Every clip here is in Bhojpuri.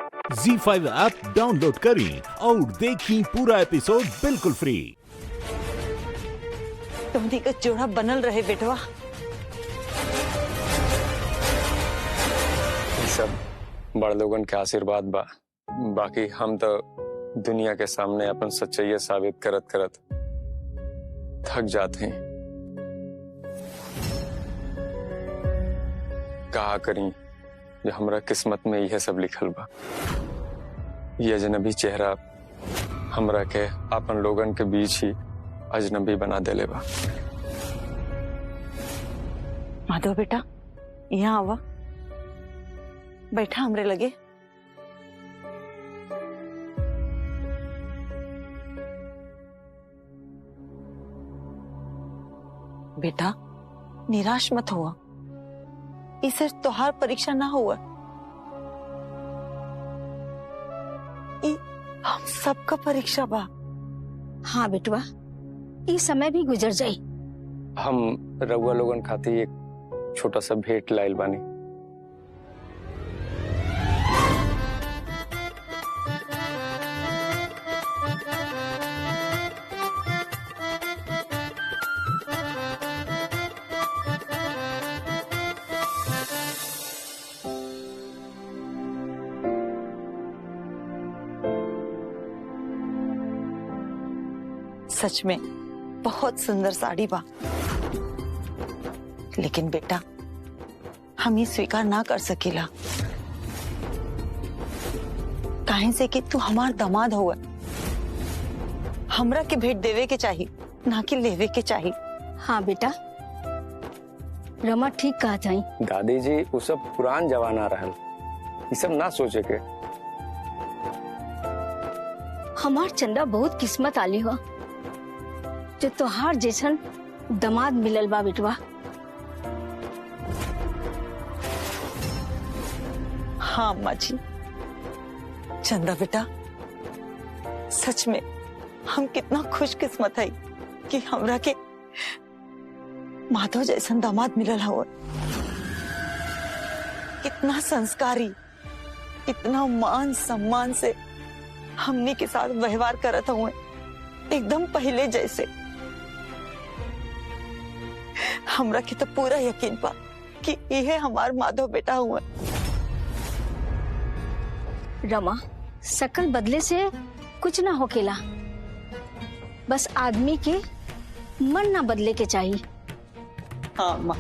ZEE5 ऐप डाउनलोड करें और देखें पूरा एपिसोड बिल्कुल फ्री। तुमनी का जोड़ा बनल रहे बेटवा। सब बड़ लोगन के आशीर्वाद बा। बाकी हम तो दुनिया के सामने अपन सच्चाई साबित करत करत थक जाते हैं। कहा करी जो हमरा किस्मत में यह सब लिखल बा। ये अजनबी चेहरा हमरा के अपन लोगन के बीच ही अजनबी बना देले बा। माधव बेटा यहाँ आवा, बैठा हमरे लगे। बेटा निराश मत हुआ, इस सिर्फ त्योहार परीक्षा ना हुआ, हम सबका परीक्षा बा। हाँ बेटवा, ये समय भी गुजर जाई। हम रउआ लोगन खातिर एक छोटा सा भेंट लाइल बानी। सच में बहुत सुंदर साड़ी बा, लेकिन बेटा हम ये स्वीकार ना कर सकेला। काहे से कि तू हमार दामाद हुआ, हमरा के भेंट देवे के चाहिए ना कि लेवे के चाहिए। हाँ बेटा, रमा ठीक कहा जाई। दादी जी वो सब पुरान जमाना रहल, ये सब ना सोचे के। हमार चंदा बहुत किस्मत आली हो जो तोहार जैसन दामाद मिलल बा बेटवा। हाँ अम्मा जी, चंदा बेटा सच में हम कितना खुशकिस्मत है कि हमरा के माधव जैसन दामाद मिलल हुआ। कितना संस्कारी, इतना मान सम्मान से हमने के साथ व्यवहार करत हुए, एकदम पहले जैसे। हमरा के तो पूरा यकीन बा कि यह हमार माधव बेटा हुआ। रमा, शकल बदले से कुछ ना होकेला, बस आदमी के मन ना बदले के चाहिए। हाँ माँ,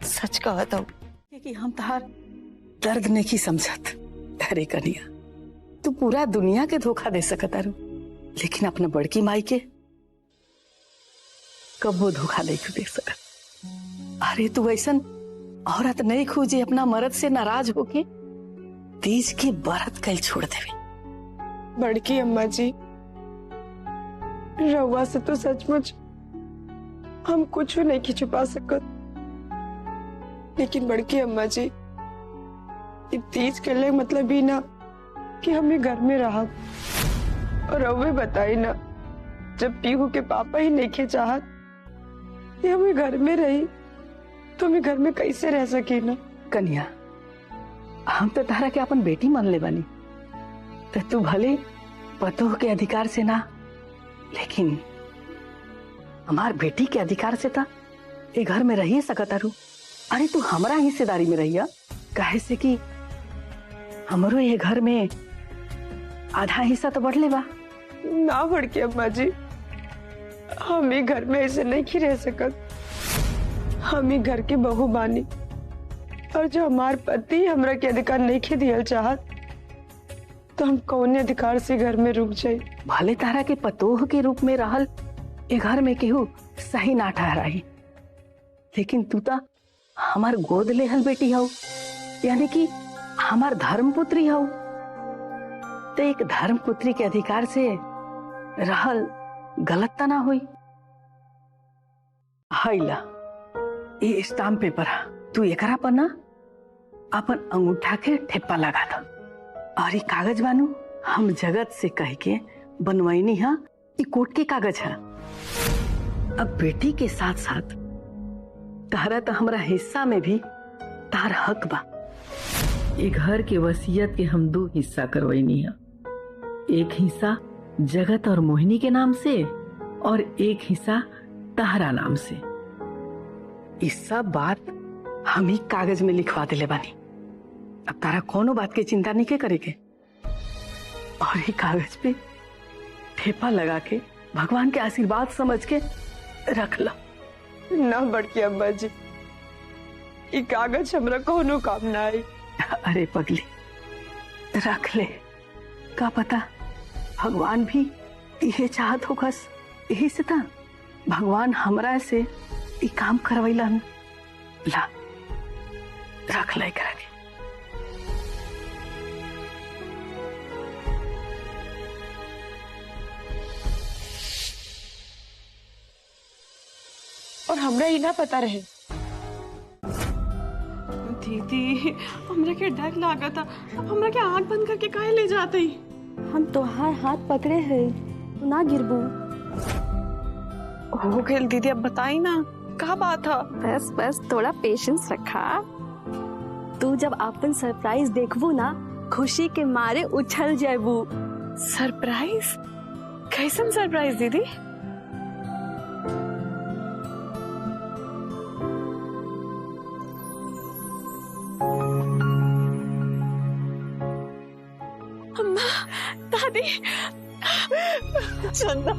सच कहत हूँ कि हम तहार दर्द नहीं समझत। अरे कन्या, तू पूरा दुनिया के धोखा दे सकत आरू, लेकिन अपना बड़की माई के कब वो धोखा नहीं दे सकत। अरे तू ऐसन औरत नहीं खोजे अपना मर्द से नाराज होके तीज की बरत कल छोड़ देवे। बड़की अम्मा जी, रउआ से तो सचमुच हम कुछ नहीं की छुपा सकत, लेकिन बड़की अम्मा जी ये तीज के लिए मतलब ही ना कि हमें घर में रहा। और रउए बताई ना, जब पीहू के पापा ही नहीं के चाहत कि हमें घर में रही तो हमें घर में कैसे रह सके ना। कन्या, हम तो तारा के अपन बेटी मान ले बनी, तो तू भले पतोह के अधिकार से ना, लेकिन हमार बेटी के अधिकार से था ये घर में रही सकत आरू। अरे तू हमारा हिस्सेदारी में रहिया, काहे से कि हमरो ये घर में आधा हिस्सा तो बढ़ले बा। ना बड़की अम्मा जी, हम ही घर में ऐसे नहीं की रह सकत। हम ही घर के बहू बानी, और जो हमार पति हमरा के अधिकार नहीं खे दियल चाहत, तो हम कौन अधिकार से घर में रुक जाए। भले तारा के पतोह के रूप में रहल ए घर में केहू सही ना ठहराई, लेकिन तू ता हमार गोद लेहल बेटी हौ, यानी कि हमार धर्मपुत्री हौ। तो एक धर्मपुत्री के अधिकार से रहल गलत ता ना हुई। हैला ये स्टाम्प पेपर, तू एकरा पर ना अपन अंगूठा के ठेप्पा लगा दो। और ये कागज बानू हम जगत से कह के बनवाइनी है, ये कोर्ट के कागज है। अब बेटी के साथ साथ तारा तो हमारा हिस्सा में भी तार हक बा। ये घर के वसीयत के हम 2 हिस्सा करवैनी है। एक हिस्सा जगत और मोहिनी के नाम से और एक हिस्सा तहरा नाम से। इस सब बात हम ही कागज में लिखवा दिले बानी। अब तारा कोनो बात की चिंता नहीं के करेगे। और ये कागज पे ठेपा लगा के भगवान के आशीर्वाद समझ के रख ला। ना बड़की अम्मा जी, ये कागज हमरा कोनो काम ना आई। अरे पगली, रख ले। का पता भगवान भी ये चाहत होगा। यही से था भगवान हमरा से ये काम करवैला। ला रख ले करा के। और हमरा ही ना पता रहे। दीदी हमरा के डर लागा था। अब हमरा के आंख बंद करके काहे ले जाते ही? हम तोहार हाथ पकड़े हैं, तू ना गिरबू। हो गई दीदी, अब बताई ना का बात था। बस बस थोड़ा पेशेंस रखा। तू जब अपन सरप्राइज देखबू ना, खुशी के मारे उछल जाबू। सरप्राइज? कैसन सरप्राइज दीदी? अम्मा, दादी, चंदा,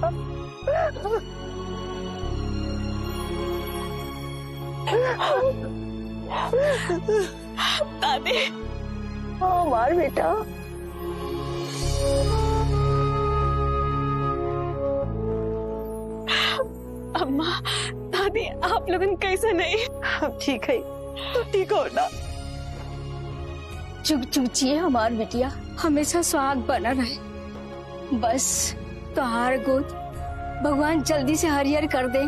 दादी, हमार बेटा अम्मा, दादी, आप लोगन कैसे नहीं? हम ठीक है। तो ठीक हो ना? चुप चुचिए हमार बिटिया, हमेशा सुहाग बना रहे। बस तोहार गोद भगवान जल्दी से हरियर कर दे।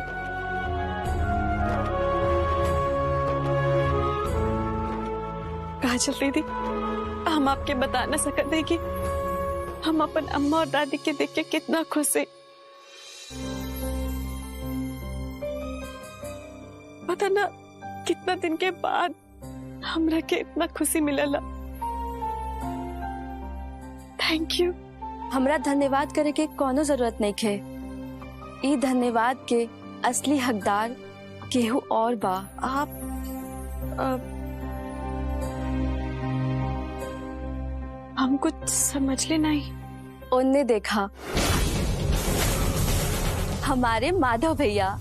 काजल दीदी, हम आपके बता ना सकते कि हम अपन अम्मा और दादी के देख के कितना खुश है। पता ना कितना दिन के बाद हमरा के इतना खुशी मिलला। Thank you. हमरा धन्यवाद करे के कोनो जरूरत नहीं है। ई धन्यवाद के असली हकदार केहू और बा। आप हम कुछ समझ ले नहीं। उनने देखा, हमारे माधव भैया।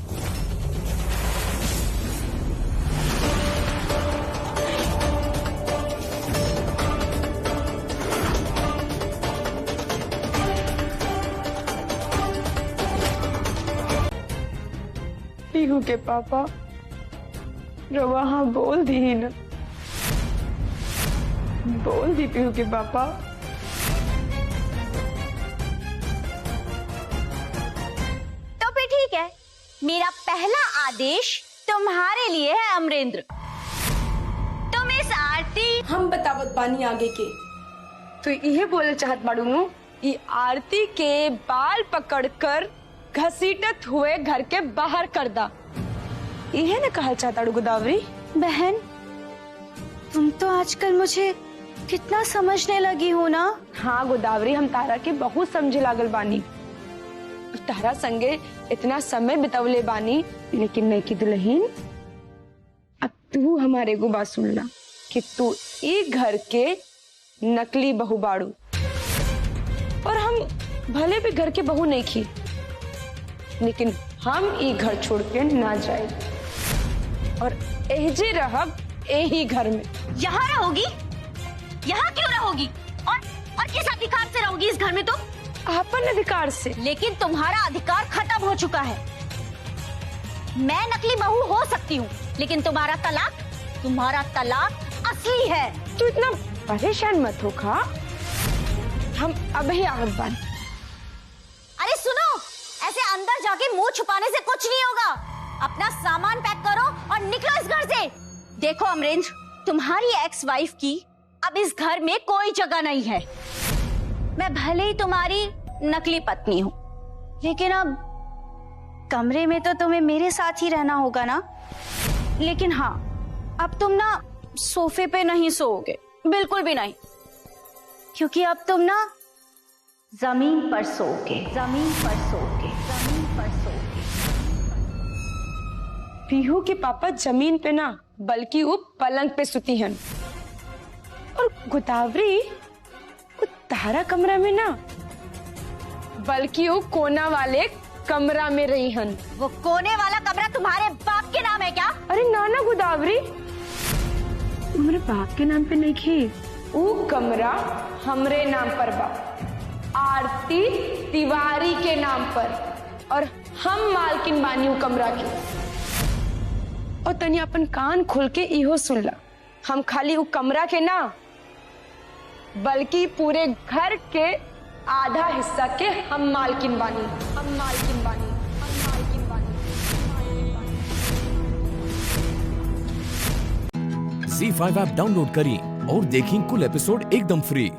पीहू के पापा रवा, हाँ बोल दी ना, बोल दी पीहू के पापा। तो फिर ठीक है, मेरा पहला आदेश तुम्हारे लिए है अमरेंद्र। तुम इस आरती, हम बतावत बानी आगे के। तो यही बोले चाहत बाड़ू नु, ये आरती के बाल पकड़कर घसीटत हुए घर के बाहर कर दा। यही ना कहा चाहता गोदावरी? बहन, तुम तो आजकल मुझे कितना समझने लगी हो ना। हाँ गोदावरी, हम तारा के बहुत समझे लागल बानी। तारा संगे इतना समय बितवले बानी, लेकिन नहीं की दुल्हन, अब तू हमारे को बात सुनना कि तू एक घर के नकली बहू बाड़ू। और हम भले भी घर के बहू नहीं की, लेकिन हम ये घर छोड़ के ना जाए और एहजे रहब यही घर में। यहाँ रहोगी? यहाँ क्यों रहोगी? और किस अधिकार से रहोगी इस घर में तुम? अपन अधिकार से। लेकिन तुम्हारा अधिकार खत्म हो चुका है। मैं नकली बहू हो सकती हूँ, लेकिन तुम्हारा तलाक असली है। तू इतना परेशान मत हो खा, हम अभी आगत बानी। अरे सुनो, ऐसे अंदर जाके मुंह छुपाने से कुछ नहीं होगा। अपना सामान पैक करो और निकलो इस घर से। देखो अमरेंद्र, तुम्हारी एक्स वाइफ की अब इस घर में कोई जगह नहीं है। मैं भले ही तुम्हारी नकली पत्नी हूँ, लेकिन अब कमरे में तो तुम्हें मेरे साथ ही रहना होगा ना। लेकिन हाँ, अब तुम ना सोफे पे नहीं सोओगे, बिल्कुल भी नहीं, क्योंकि अब तुम ना जमीन पर सोओगे, जमीन पर सोओगे, जमीन पर सोओगे। पीहू के पापा जमीन पे ना बल्कि वो पलंग पे सुती हन, और गोदावरी वो तारा कमरा में ना बल्कि वो कोना वाले कमरा में रही हन। वो कोने वाला कमरा तुम्हारे बाप के नाम है क्या? अरे ना गोदावरी, तुम्हारे बाप के नाम पे नहीं खे, वो कमरा हमरे नाम पर बा, आरती तिवारी के नाम पर, और हम मालकिन बानी उ कमरा के। और तनी अपन कान खोल के इहो सुन ला, हम खाली उ कमरा के ना बल्कि पूरे घर के आधा हिस्सा के हम मालकिन बानी, हम मालकिन बानी, हम मालकिन बानी, हम मालकिन बानी। ZEE5 ऐप डाउनलोड करें और देखें कुल एपिसोड एकदम फ्री।